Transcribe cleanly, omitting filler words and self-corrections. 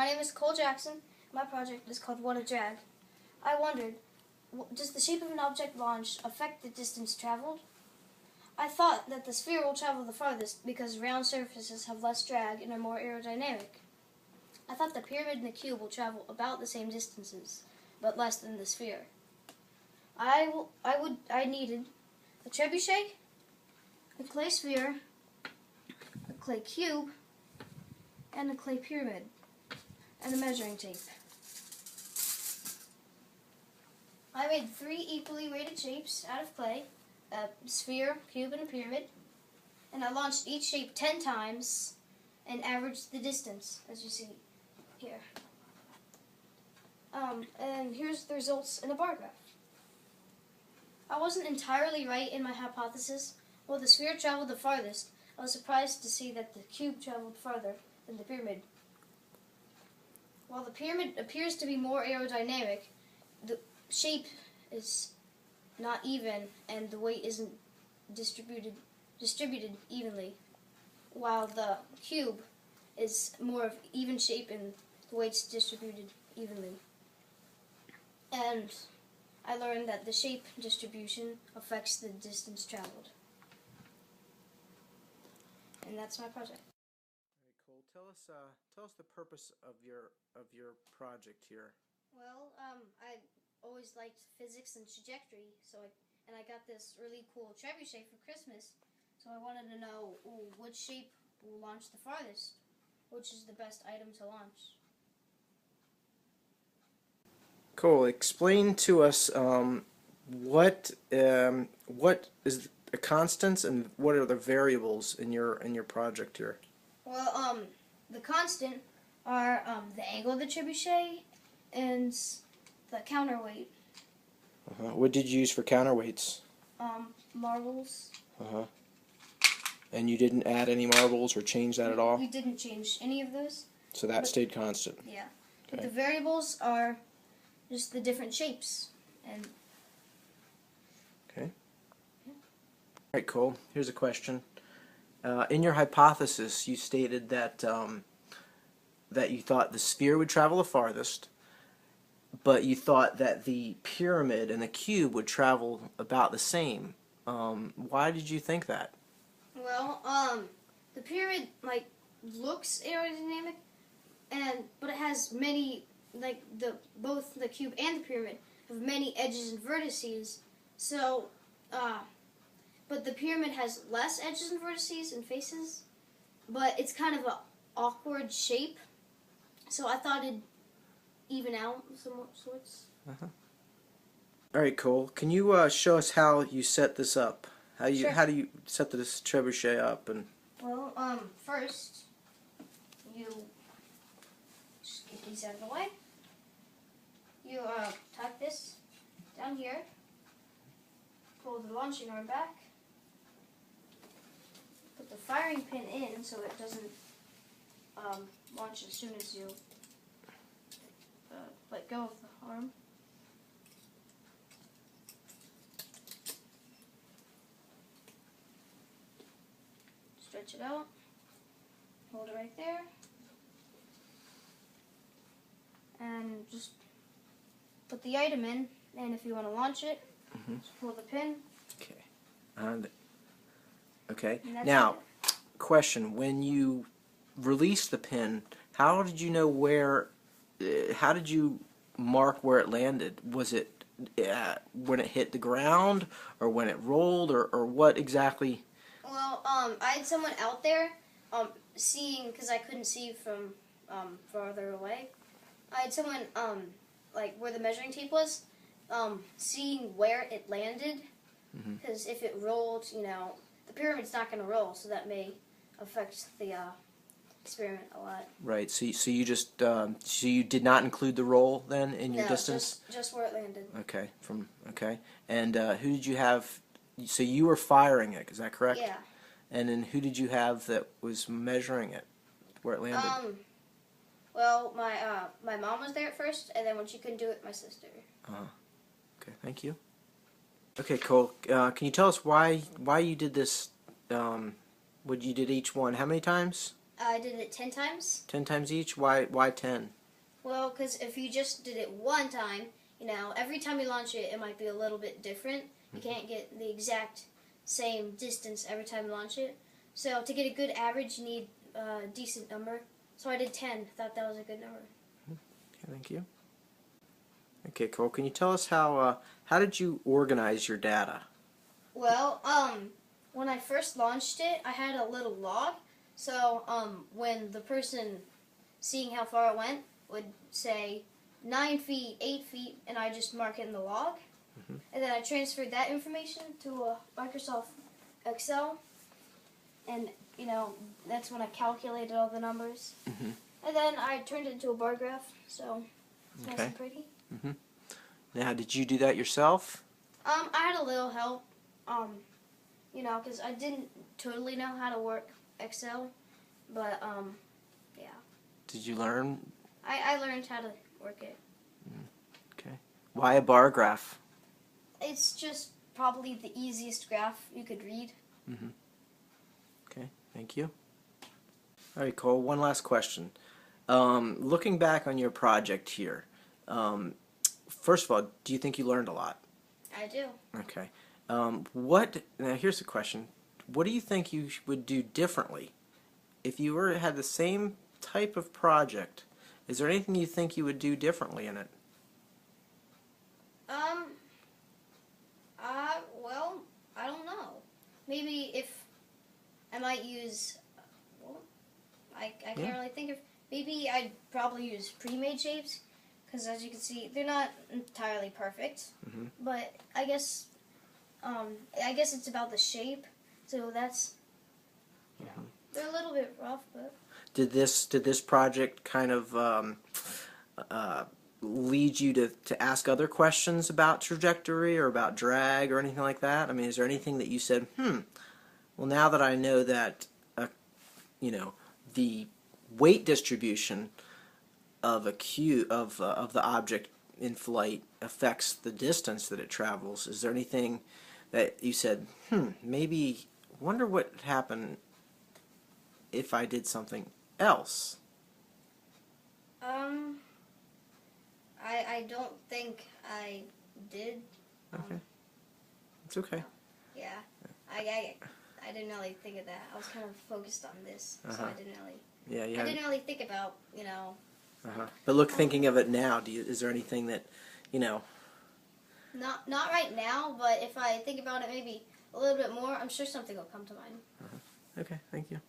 my name is Cole Jackson. My project is called What a Drag. I wondered, does the shape of an object launched affect the distance traveled? I thought that the sphere will travel the farthest because round surfaces have less drag and are more aerodynamic. I thought the pyramid and the cube will travel about the same distances, but less than the sphere. I needed a trebuchet, a clay sphere, a clay cube, and a clay pyramid, and a measuring tape. I made 3 equally weighted shapes out of clay, a sphere, cube, and a pyramid, and I launched each shape 10 times and averaged the distance, as you see here. And here's the results in a bar graph. I wasn't entirely right in my hypothesis. While the sphere traveled the farthest, I was surprised to see that the cube traveled farther than the pyramid. While the pyramid appears to be more aerodynamic, the shape is not even and the weight isn't distributed evenly, while the cube is more of even shape and the weight's distributed evenly. And I learned that the shape distribution affects the distance traveled. And that's my project. All right, Cole, tell us the purpose of your project here. Well, I always liked physics and trajectory, and I got this really cool trebuchet for Christmas. So I wanted to know which shape will launch the farthest, which is the best item to launch. Cole, explain to us what is the constants and what are the variables in your project here. Well, the constant are the angle of the trebuchet and the counterweight. What did you use for counterweights? Marbles. And you didn't add any marbles or change that at all? We didn't change any of those. So that stayed constant? Yeah. Okay. But the variables are just the different shapes. And okay. Yeah. All right, Cole, here's a question. In your hypothesis, you stated that that you thought the sphere would travel the farthest, but you thought that the pyramid and the cube would travel about the same. Why did you think that? Well, the pyramid looks aerodynamic, but it has many both the cube and the pyramid have many edges and vertices. So, but the pyramid has less edges and vertices and faces, but it's kind of an awkward shape. So I thought it'd even out some sorts. All right, Cole. Can you show us how you set this up? How do you set this trebuchet up? And well, first you just get these out of the way. You tuck this down here. Pull the launching arm back. Put the firing pin in so it doesn't launch as soon as you let go of the arm. Stretch it out. Hold it right there. And just put the item in, and if you want to launch it, just pull the pin. Okay. Okay. Now, question: when you released the pin, how did you know where? How did you mark where it landed? Was it when it hit the ground, or when it rolled, or what exactly? Well, I had someone out there seeing, because I couldn't see from farther away. I had someone where the measuring tape was, seeing where it landed. Because if it rolled, the pyramid's not going to roll, so that may affect the experiment a lot. Right. So you just so you did not include the roll then in your No, distance? just where it landed. Okay. And who did you have? So you were firing it, is that correct? Yeah. And then who did you have that was measuring it, where it landed? Well, my mom was there at first, and then when she couldn't do it, my sister. Okay. Thank you. Okay, Cole. Can you tell us why you did this? What you did each one? How many times? I did it 10 times. 10 times each? Why 10? Well, because if you just did it one time, every time you launch it, it might be a little bit different. You can't get the exact same distance every time you launch it. So to get a good average, you need a decent number. So I did 10. Thought that was a good number. Okay, thank you. Okay, Cole, can you tell us how did you organize your data? Well, when I first launched it, I had a little log. So when the person seeing how far it went would say 9 feet, 8 feet, and I just mark it in the log. And then I transferred that information to a Microsoft Excel. And, that's when I calculated all the numbers. And then I turned it into a bar graph, so it's nice and pretty. Now, did you do that yourself? I had a little help, because I didn't totally know how to work Excel, but, yeah. Did you learn? I learned how to work it. Okay. Why a bar graph? It's just probably the easiest graph you could read. Okay, thank you. All right, Cole, one last question. Looking back on your project here, first of all, do you think you learned a lot? I do. Okay. Now here's the question. What do you think you would do differently if you had the same type of project? Is there anything you think you would do differently in it? Well, I don't know. Maybe if I might use, I can't really think of, maybe I'd probably use pre-made shapes, because as you can see, they're not entirely perfect, but I guess it's about the shape, so that's, they're a little bit rough, but. Did this project kind of lead you to ask other questions about trajectory or about drag or anything like that? I mean, is there anything that you said, well, now that I know that, the weight distribution of a of the object in flight affects the distance that it travels, is there anything that you said, maybe, wonder what would happen if I did something else? I don't think I did. Okay. It's okay. Yeah. I didn't really think of that. I was kind of focused on this, so I didn't really. Yeah. I didn't really think about, But look, thinking of it now, is there anything that, Not right now, but if I think about it maybe a little bit more, I'm sure something will come to mind. Okay, thank you.